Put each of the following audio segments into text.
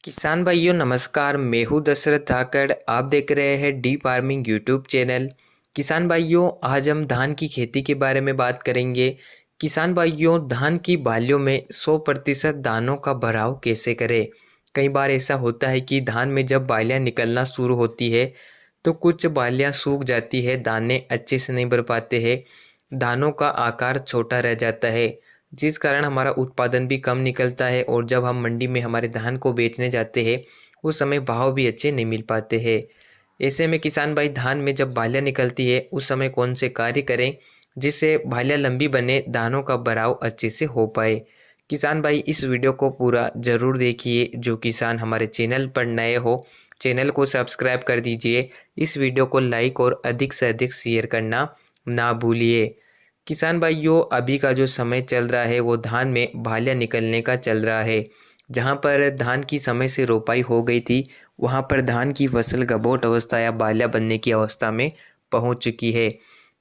किसान भाइयों नमस्कार। मैं हूँ दशरथ धाकड़। आप देख रहे हैं डी फार्मिंग यूट्यूब चैनल। किसान भाइयों आज हम धान की खेती के बारे में बात करेंगे। किसान भाइयों धान की बालियों में 100% दानों का भराव कैसे करें। कई बार ऐसा होता है कि धान में जब बालियाँ निकलना शुरू होती है तो कुछ बालियाँ सूख जाती है, दाने अच्छे से नहीं भर पाते हैं, दानों का आकार छोटा रह जाता है, जिस कारण हमारा उत्पादन भी कम निकलता है और जब हम मंडी में हमारे धान को बेचने जाते हैं उस समय भाव भी अच्छे नहीं मिल पाते हैं। ऐसे में किसान भाई धान में जब बालियाँ निकलती है उस समय कौन से कार्य करें जिससे बालियाँ लंबी बने, दानों का भराव अच्छे से हो पाए। किसान भाई इस वीडियो को पूरा ज़रूर देखिए। जो किसान हमारे चैनल पर नए हो चैनल को सब्सक्राइब कर दीजिए। इस वीडियो को लाइक और अधिक से अधिक शेयर करना ना भूलिए। किसान भाइयों अभी का जो समय चल रहा है वो धान में बालियाँ निकलने का चल रहा है। जहाँ पर धान की समय से रोपाई हो गई थी वहाँ पर धान की फसल गबोट अवस्था या बालियाँ बनने की अवस्था में पहुँच चुकी है।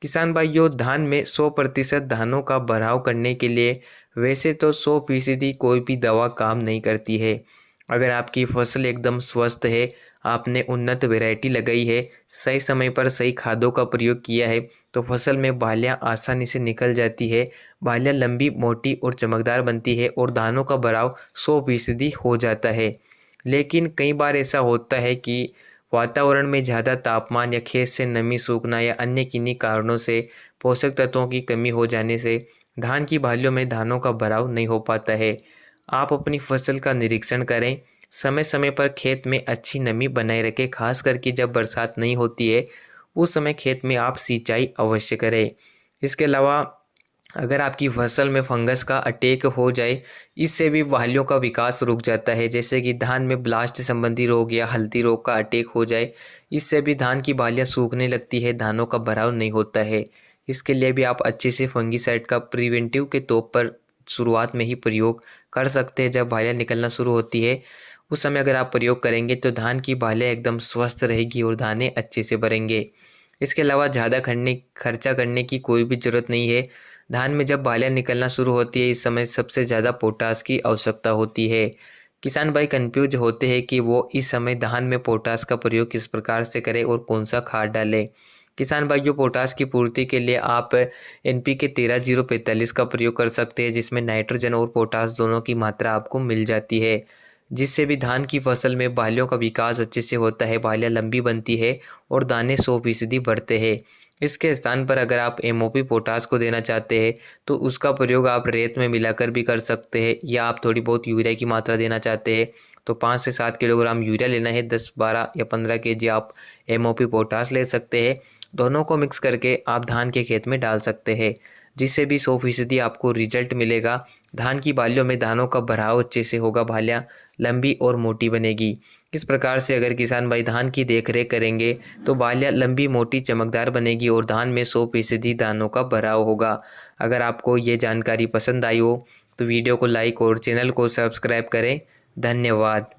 किसान भाइयों धान में 100% धानों का भराव करने के लिए वैसे तो 100% कोई भी दवा काम नहीं करती है। अगर आपकी फसल एकदम स्वस्थ है, आपने उन्नत वैरायटी लगाई है, सही समय पर सही खादों का प्रयोग किया है तो फसल में बालियाँ आसानी से निकल जाती है। बालियाँ लंबी, मोटी और चमकदार बनती है और दानों का भराव 100% हो जाता है। लेकिन कई बार ऐसा होता है कि वातावरण में ज़्यादा तापमान या खेत से नमी सूखना या अन्य किन्हीं कारणों से पोषक तत्वों की कमी हो जाने से धान की बालियों में दानों का भराव नहीं हो पाता है। आप अपनी फसल का निरीक्षण करें, समय समय पर खेत में अच्छी नमी बनाए रखें, खास करके जब बरसात नहीं होती है उस समय खेत में आप सिंचाई अवश्य करें। इसके अलावा अगर आपकी फसल में फंगस का अटैक हो जाए, इससे भी बालियों का विकास रुक जाता है। जैसे कि धान में ब्लास्ट संबंधी रोग या हल्दी रोग का अटैक हो जाए, इससे भी धान की बालियाँ सूखने लगती है, दानों का भराव नहीं होता है। इसके लिए भी आप अच्छे से फंगीसाइड का प्रिवेंटिव के तौर पर शुरुआत में ही प्रयोग कर सकते हैं। जब बालियाँ निकलना शुरू होती है उस समय अगर आप प्रयोग करेंगे तो धान की बालियाँ एकदम स्वस्थ रहेगी और दाने अच्छे से भरेंगे। इसके अलावा ज़्यादा खर्चा करने की कोई भी ज़रूरत नहीं है। धान में जब बालियाँ निकलना शुरू होती है इस समय सबसे ज़्यादा पोटास की आवश्यकता होती है। किसान भाई कंफ्यूज होते हैं कि वो इस समय धान में पोटास का प्रयोग किस प्रकार से करें और कौन सा खाद डालें। किसान भाइयों पोटास की पूर्ति के लिए आप NPK 13-0-45 का प्रयोग कर सकते हैं, जिसमें नाइट्रोजन और पोटास दोनों की मात्रा आपको मिल जाती है, जिससे भी धान की फसल में बालियों का विकास अच्छे से होता है, बालियाँ लंबी बनती है और दाने 100% बढ़ते हैं। इसके स्थान पर अगर आप MOP पोटास को देना चाहते हैं तो उसका प्रयोग आप रेत में मिलाकर भी कर सकते हैं, या आप थोड़ी बहुत यूरिया की मात्रा देना चाहते हैं तो 5 से 7 किलोग्राम यूरिया लेना है, 10, 12 या 15 kg आप MOP पोटास ले सकते हैं। दोनों को मिक्स करके आप धान के खेत में डाल सकते हैं, जिससे भी 100% आपको रिजल्ट मिलेगा। धान की बालियों में दानों का भराव अच्छे से होगा, बालियाँ लंबी और मोटी बनेगी। इस प्रकार से अगर किसान भाई धान की देख रेख करेंगे तो बालियाँ लंबी, मोटी, चमकदार बनेगी और धान में 100% दानों का भराव होगा। अगर आपको ये जानकारी पसंद आई हो तो वीडियो को लाइक और चैनल को सब्सक्राइब करें। धन्यवाद।